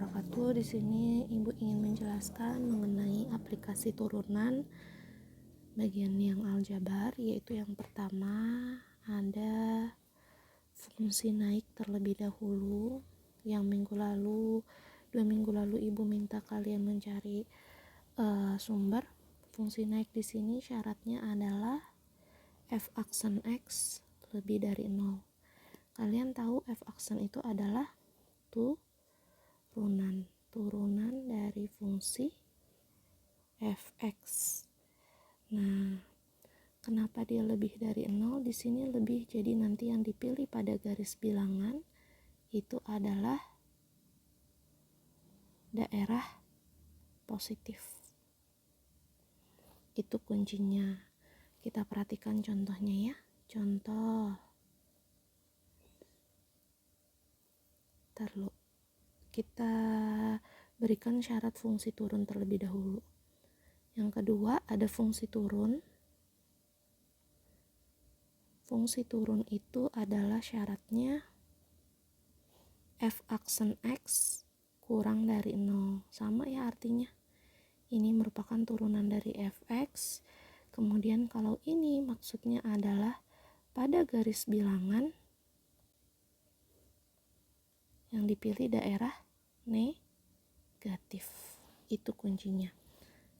Wabarakatuh. Di sini Ibu ingin menjelaskan mengenai aplikasi turunan bagian yang aljabar, yaitu yang pertama ada fungsi naik terlebih dahulu. Yang dua minggu lalu Ibu minta kalian mencari sumber fungsi naik. Di sini syaratnya adalah f aksen x lebih dari 0. Kalian tahu f aksen itu adalah turunan dari fungsi fx. Nah, kenapa dia lebih dari 0? Di sini lebih, jadi nanti yang dipilih pada garis bilangan itu adalah daerah positif. Itu kuncinya. Kita perhatikan contohnya ya. Contoh. Kita berikan syarat fungsi turun terlebih dahulu. Yang kedua ada fungsi turun. Fungsi turun itu adalah syaratnya f aksen x kurang dari 0. Sama ya artinya. Ini merupakan turunan dari fx. Kemudian kalau ini maksudnya adalah pada garis bilangan yang dipilih daerah negatif. Itu kuncinya.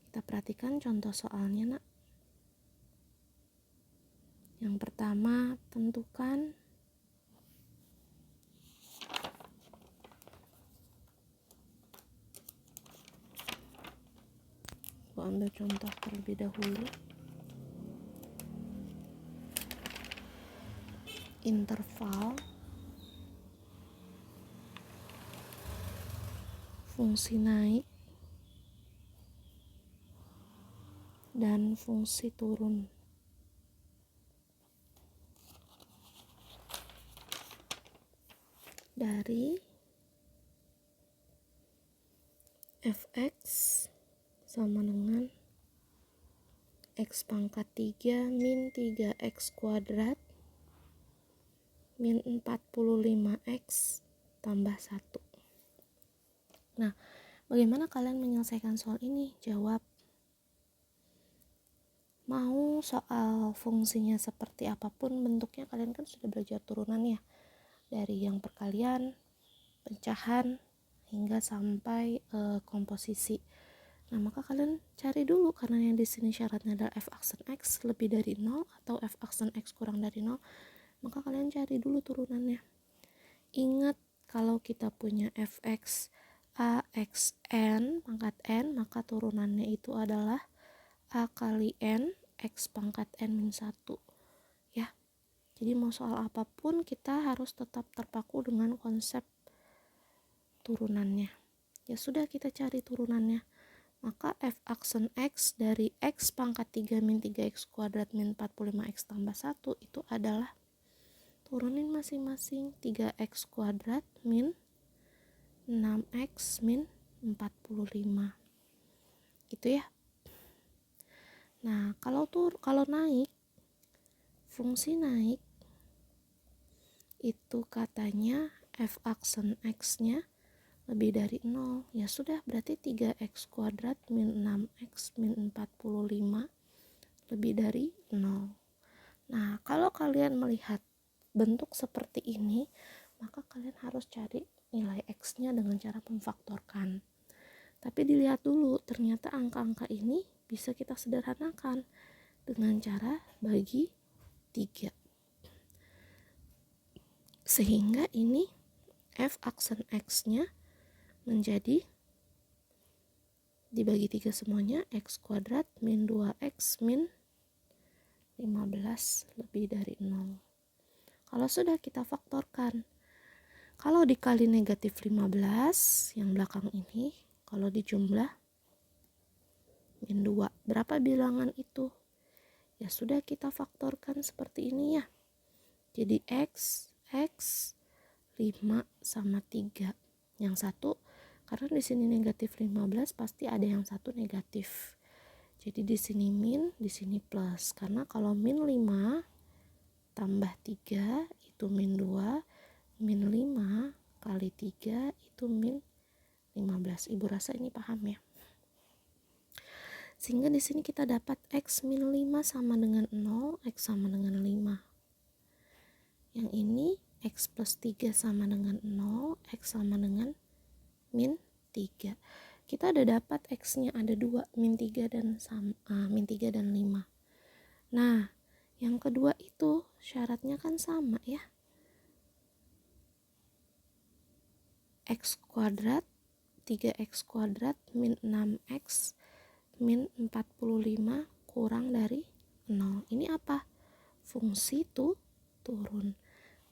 Kita perhatikan contoh soalnya, nak. Yang pertama, tentukan ambil contoh terlebih dahulu. Interval fungsi naik dan fungsi turun. Dari fx sama dengan x pangkat 3 min 3x kuadrat min 45x tambah 1. Nah, bagaimana kalian menyelesaikan soal ini? Jawab. Mau soal fungsinya seperti apapun bentuknya, kalian kan sudah belajar turunan ya. Dari yang perkalian, pecahan, hingga sampai komposisi. Nah, maka kalian cari dulu, karena yang di sini syaratnya adalah f aksen x lebih dari 0 atau f aksen x kurang dari 0. Maka kalian cari dulu turunannya. Ingat, kalau kita punya fx AXN pangkat N, maka turunannya itu adalah A kali N X pangkat N min 1 ya. Jadi mau soal apapun kita harus tetap terpaku dengan konsep turunannya. Ya sudah, kita cari turunannya. Maka f aksen X dari X pangkat 3 min 3X kuadrat min 45X tambah 1 itu adalah, turunin masing-masing, 3X kuadrat min 6x min 45. Gitu ya. Nah, kalau naik, fungsi naik itu katanya f aksen x-nya lebih dari 0. Ya sudah, berarti 3x kuadrat min 6x min 45 lebih dari 0. Nah, kalau kalian melihat bentuk seperti ini, maka kalian harus cari nilai x-nya dengan cara memfaktorkan. Tapi dilihat dulu, ternyata angka-angka ini bisa kita sederhanakan dengan cara bagi 3. Sehingga ini f aksen x-nya menjadi dibagi 3 semuanya, x kuadrat min 2x min 15 lebih dari 0. Kalau sudah kita faktorkan, kalau dikali negatif 15 yang belakang ini, kalau dijumlah min 2, berapa bilangan itu? Ya sudah, kita faktorkan seperti ini ya. Jadi x 5 sama 3. Yang satu, karena di sini negatif 15 pasti ada yang satu negatif. Jadi di sini min, di sini plus. Karena kalau min 5 tambah 3 itu min 2, min 5 kali 3 itu min 15. Ibu rasa ini paham ya. Sehingga di sini kita dapat X min 5 sama dengan 0, X sama dengan 5. Yang ini X plus 3 sama dengan 0, X sama dengan min 3. Kita udah dapat X-nya ada 2, min 3 dan 5. Nah, yang kedua itu syaratnya kan sama ya. X kuadrat 3x kuadrat min 6x min 45 kurang dari 0. Ini apa? Fungsi turun.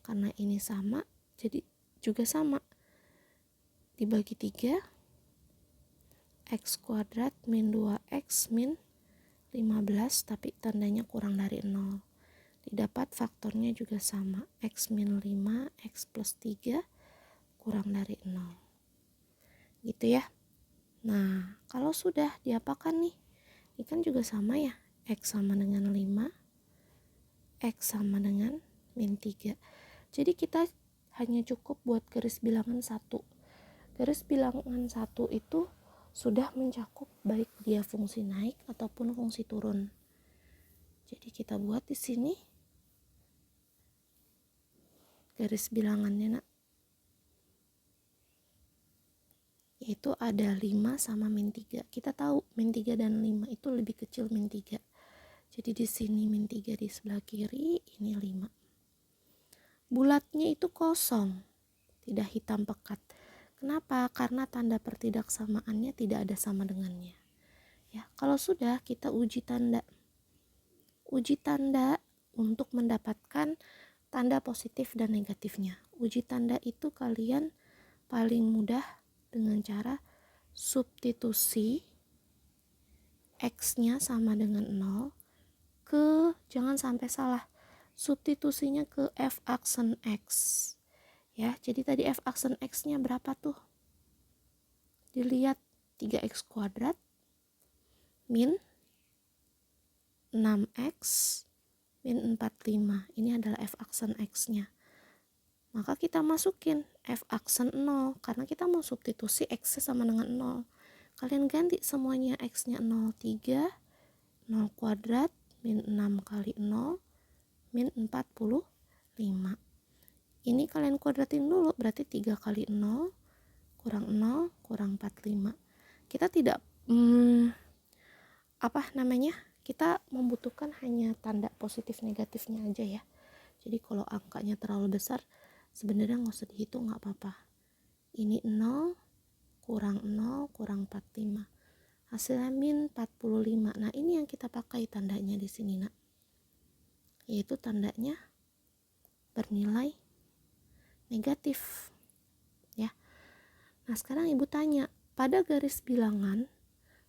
Karena ini sama, jadi juga sama. Dibagi 3, x kuadrat min 2x min 15, tapi tandanya kurang dari 0. Didapat faktornya juga sama, x min 5, x plus 3 kurang dari 0. Gitu ya. Nah, kalau sudah diapakan nih? Ini kan juga sama ya, X sama dengan 5, X sama dengan min 3. Jadi kita hanya cukup buat garis bilangan 1. Garis bilangan 1 itu sudah mencakup baik dia fungsi naik ataupun fungsi turun. Jadi kita buat di sini garis bilangannya, nak. Yaitu ada 5 sama min 3. Kita tahu min 3 dan 5 itu lebih kecil min 3. Jadi di sini min 3 di sebelah kiri, ini 5. Bulatnya itu kosong, tidak hitam pekat. Kenapa? Karena tanda pertidaksamaannya tidak ada sama dengannya. Ya, kalau sudah kita uji tanda. Uji tanda untuk mendapatkan tanda positif dan negatifnya. Uji tanda itu kalian paling mudah dengan cara substitusi X-nya sama dengan 0 ke, jangan sampai salah, substitusinya ke F aksen X. Ya, jadi tadi F aksen X-nya berapa tuh? Dilihat 3x kuadrat min 6x min 45. Ini adalah F aksen X-nya. Maka kita masukin F aksen 0 karena kita mau substitusi X sama dengan 0. Kalian ganti semuanya, X-nya 0, 3, 0 kuadrat min 6 kali 0 min 45. Ini kalian kuadratin dulu, berarti 3 kali 0 kurang 45. Kita tidak kita membutuhkan hanya tanda positif negatifnya aja ya. Jadi kalau angkanya terlalu besar sebenarnya nggak usah dihitung, nggak apa-apa. Ini 0 kurang 45. Hasilnya min 45. Nah, ini yang kita pakai tandanya di sini, nak. Yaitu tandanya bernilai negatif. Ya. Nah, sekarang ibu tanya, pada garis bilangan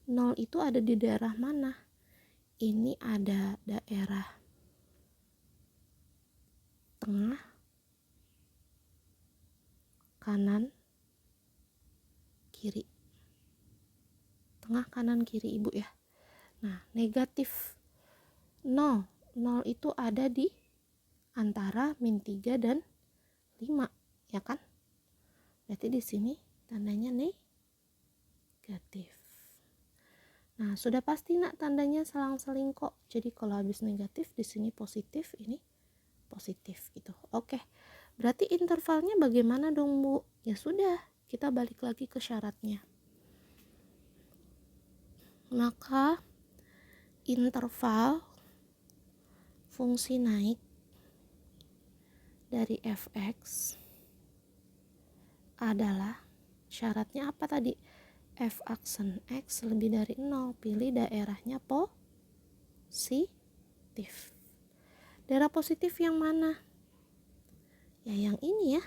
0 itu ada di daerah mana? Ini ada daerah tengah, kanan, kiri. Tengah, kanan, kiri ibu ya. Nah, negatif 0 itu ada di antara min 3 dan 5, ya kan? Berarti di sini tandanya negatif. Nah, sudah pasti, nak, tandanya selang-seling kok. Jadi kalau habis negatif di sini positif, ini positif gitu. Oke. Berarti intervalnya bagaimana dong, Bu? Ya sudah, kita balik lagi ke syaratnya. Maka interval fungsi naik dari fx adalah, syaratnya apa tadi? F aksen X lebih dari 0. Pilih daerahnya positif. Daerah positif yang mana? Ya yang ini ya.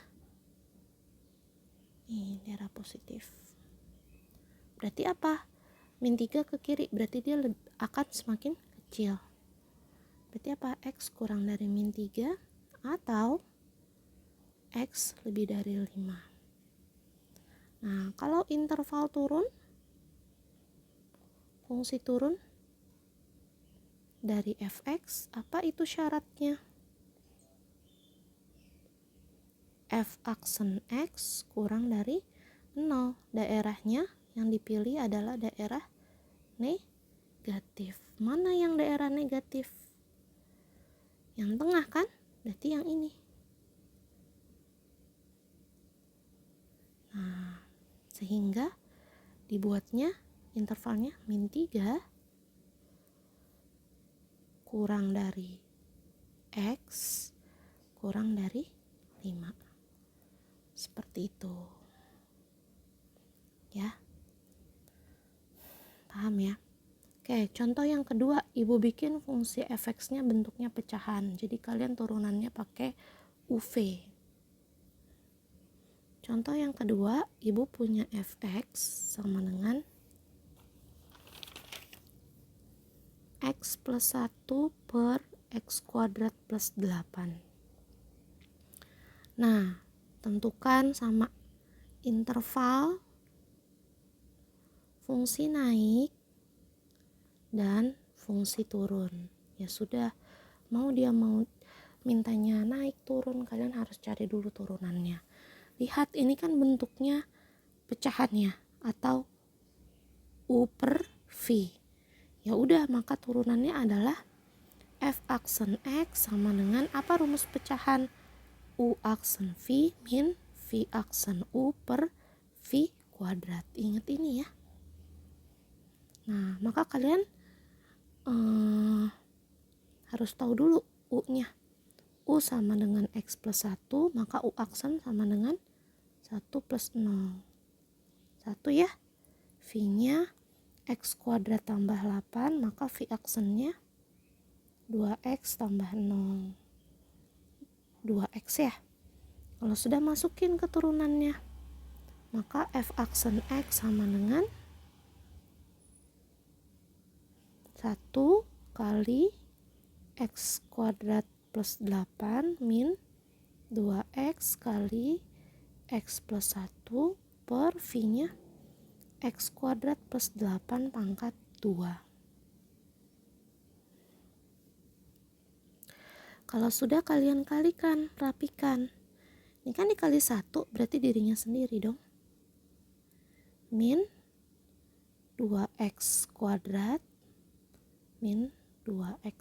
Ini daerah positif. Berarti apa? Min 3 ke kiri, berarti dia akan semakin kecil. Berarti apa? X kurang dari min 3 atau X lebih dari 5. Nah, kalau interval turun, fungsi turun dari fx, apa itu syaratnya? F aksen X kurang dari 0. Daerahnya yang dipilih adalah daerah negatif. Mana yang daerah negatif? Yang tengah kan? Berarti yang ini. Nah, sehingga dibuatnya intervalnya min 3 kurang dari X kurang dari 5. Seperti itu. Ya. Paham ya? Oke, contoh yang kedua, Ibu bikin fungsi fx-nya bentuknya pecahan. Jadi kalian turunannya pakai UV. Contoh yang kedua, Ibu punya fx sama dengan x plus 1 per x kuadrat plus 8. Nah, tentukan sama interval fungsi naik dan fungsi turun. Ya sudah, dia mau mintanya naik turun, kalian harus cari dulu turunannya. Lihat, ini kan bentuknya pecahannya atau U per V. Ya udah, maka turunannya adalah F aksen X sama dengan apa rumus pecahan? U aksen V min V aksen U per V kuadrat. Ingat ini ya. Nah, maka kalian harus tahu dulu U-nya. U sama dengan X plus 1, maka U aksen sama dengan 1 plus 0. 1 ya. V-nya X kuadrat tambah 8, maka V aksennya 2X tambah 0. 2X ya. Kalau sudah masukin ke turunannya, maka F aksen X sama dengan 1 kali X kuadrat plus 8 min 2X kali X plus 1 per V-nya X kuadrat plus 8 pangkat 2. Kalau sudah kalian kalikan, rapikan. Ini kan dikali 1 berarti dirinya sendiri dong. Min 2X kuadrat min 2X.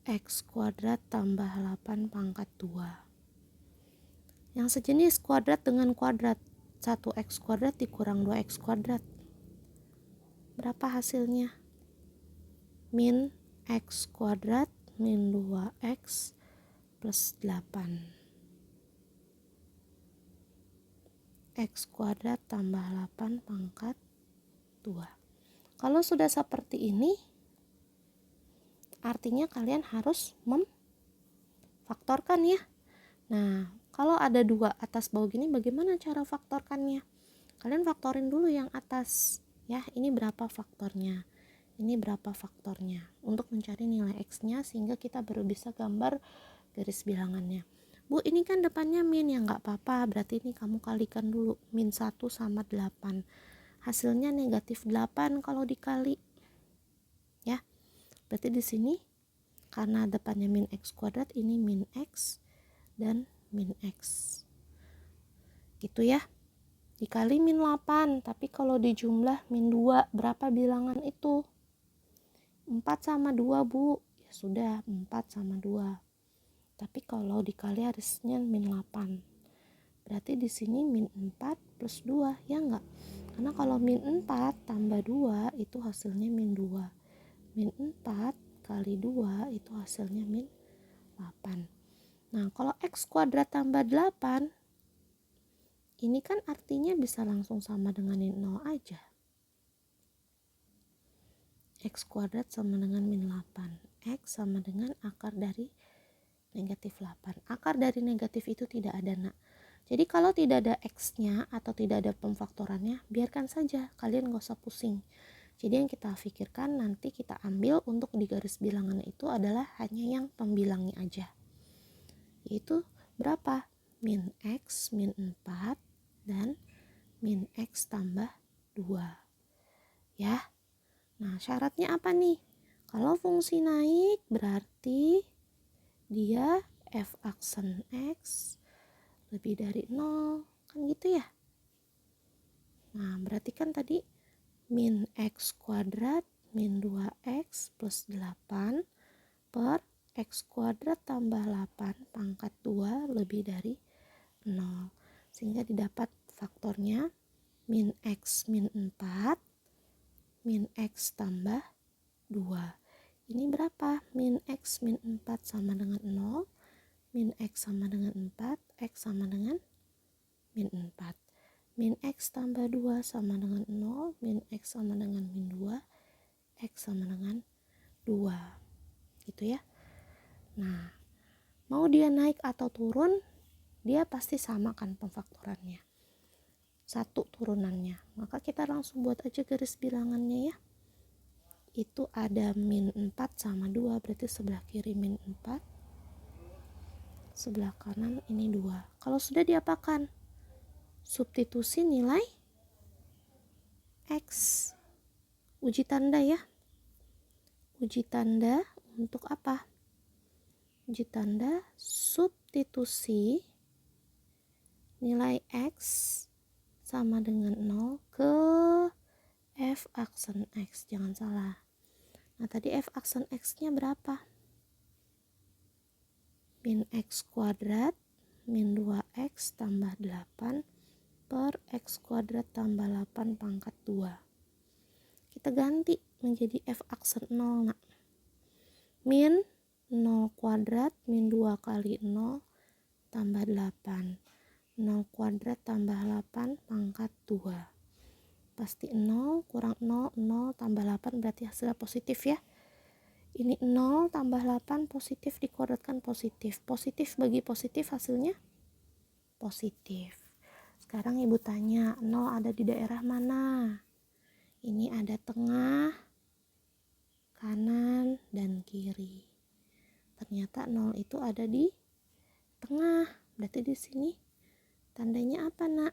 X kuadrat tambah 8 pangkat 2. Yang sejenis kuadrat dengan kuadrat. 1X kuadrat dikurang 2X kuadrat. Berapa hasilnya? Min X kuadrat min 2X plus 8. X kuadrat tambah 8 pangkat 2. Kalau sudah seperti ini, artinya kalian harus memfaktorkan ya. Nah, kalau ada 2 atas bawah gini, bagaimana cara faktorkannya? Kalian faktorin dulu yang atas ya. Ini berapa faktornya? Ini berapa faktornya? Untuk mencari nilai X-nya sehingga kita baru bisa gambar garis bilangannya. Bu, ini kan depannya min, ya nggak apa-apa, berarti ini kamu kalikan dulu. Min 1 sama 8. Hasilnya negatif 8 kalau dikali. Ya. Berarti di sini karena depannya min X kuadrat, ini min X dan min X. Gitu ya. Dikali min 8, tapi kalau dijumlah min 2, berapa bilangan itu? 4 sama 2 Bu. Ya sudah, 4 sama 2. Tapi kalau dikali harusnya min 8. Berarti di sini min 4 plus 2, ya enggak? Karena kalau min 4 tambah 2 itu hasilnya min 2. Min 4 kali 2 itu hasilnya min 8. Nah, kalau X kuadrat tambah 8, ini kan artinya bisa langsung sama dengan 0 aja. X kuadrat sama dengan min 8. X sama dengan akar dari negatif 8. Akar dari negatif itu tidak ada, nak. Jadi kalau tidak ada X-nya atau tidak ada pemfaktorannya, biarkan saja, kalian gak usah pusing. Jadi yang kita pikirkan nanti kita ambil untuk di garis bilangan itu adalah hanya yang pembilangnya aja. Yaitu berapa? Min X, min 4, dan min X tambah 2. Ya. Nah, syaratnya apa nih? Kalau fungsi naik berarti dia F aksen X lebih dari 0. Kan gitu ya? Nah, berarti kan tadi min X kuadrat min 2X plus 8 per X kuadrat tambah 8 pangkat 2 lebih dari 0. Sehingga didapat faktornya min X min 4 min X tambah 2. Ini berapa? Min X min 4 sama dengan 0, min X sama dengan 4, X sama dengan min 4. Min X tambah 2 sama dengan 0, min X sama dengan min 2, X sama dengan 2. Gitu ya. Nah, mau dia naik atau turun, dia pasti sama kan pemfaktorannya. Satu turunannya. Maka kita langsung buat aja garis bilangannya ya. Itu ada min 4 sama 2, berarti sebelah kiri min 4, sebelah kanan ini 2. Kalau sudah diapakan? Substitusi nilai X. Uji tanda ya. Uji tanda untuk apa? Uji tanda substitusi nilai X sama dengan 0 ke F aksen X. Jangan salah. Nah, tadi F aksen X-nya berapa? Min X kuadrat min 2X tambah 8 per X kuadrat tambah 8 pangkat 2. Kita ganti menjadi F aksen 0 nak. Min 0 kuadrat min 2 kali 0 tambah 8. 0 kuadrat tambah 8 pangkat 2. Pasti 0 kurang 0, 0 tambah 8 berarti hasilnya positif ya. Ini 0 tambah 8 positif dikuadratkan positif. Positif bagi positif hasilnya positif. Sekarang ibu tanya, 0 ada di daerah mana? Ini ada tengah, kanan, dan kiri. Ternyata 0 itu ada di tengah. Berarti di sini tandanya apa nak?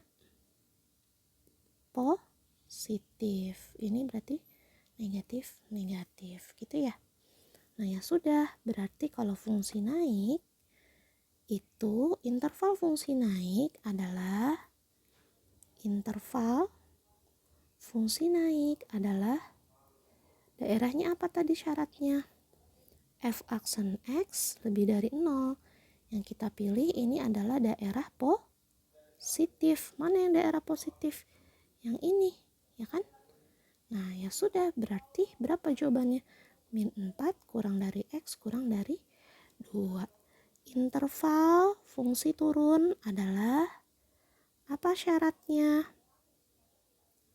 Positif. Ini berarti negatif, negatif. Gitu ya. Nah ya sudah, berarti kalau fungsi naik itu interval fungsi naik adalah daerahnya apa tadi syaratnya? F aksen X lebih dari 0. Yang kita pilih ini adalah daerah positif. Mana yang daerah positif? Yang ini, ya kan? Nah, ya sudah, berarti berapa jawabannya? Min 4 kurang dari X kurang dari 2. Interval fungsi turun adalah apa syaratnya?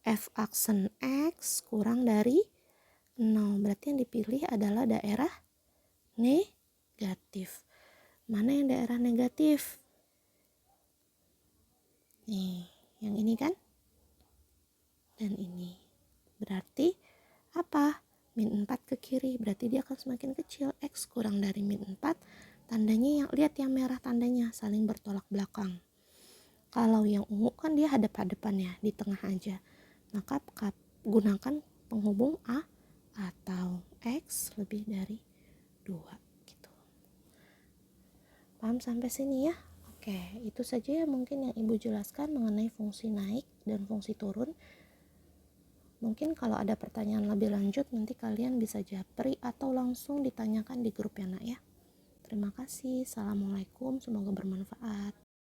F aksen X kurang dari 0. Berarti yang dipilih adalah daerah negatif. Mana yang daerah negatif? Nih, yang ini kan? Dan ini. Berarti apa? Min 4 ke kiri, berarti dia akan semakin kecil. X kurang dari min 4, tandanya lihat yang merah tandanya saling bertolak belakang. Kalau yang ungu kan dia hadap-hadapan ya, di tengah aja. Maka gunakan penghubung A atau X lebih dari 2 gitu. Paham sampai sini ya? Oke, itu saja ya mungkin yang Ibu jelaskan mengenai fungsi naik dan fungsi turun. Mungkin kalau ada pertanyaan lebih lanjut nanti kalian bisa japri atau langsung ditanyakan di grup ya nak ya. Terima kasih. Assalamualaikum. Semoga bermanfaat.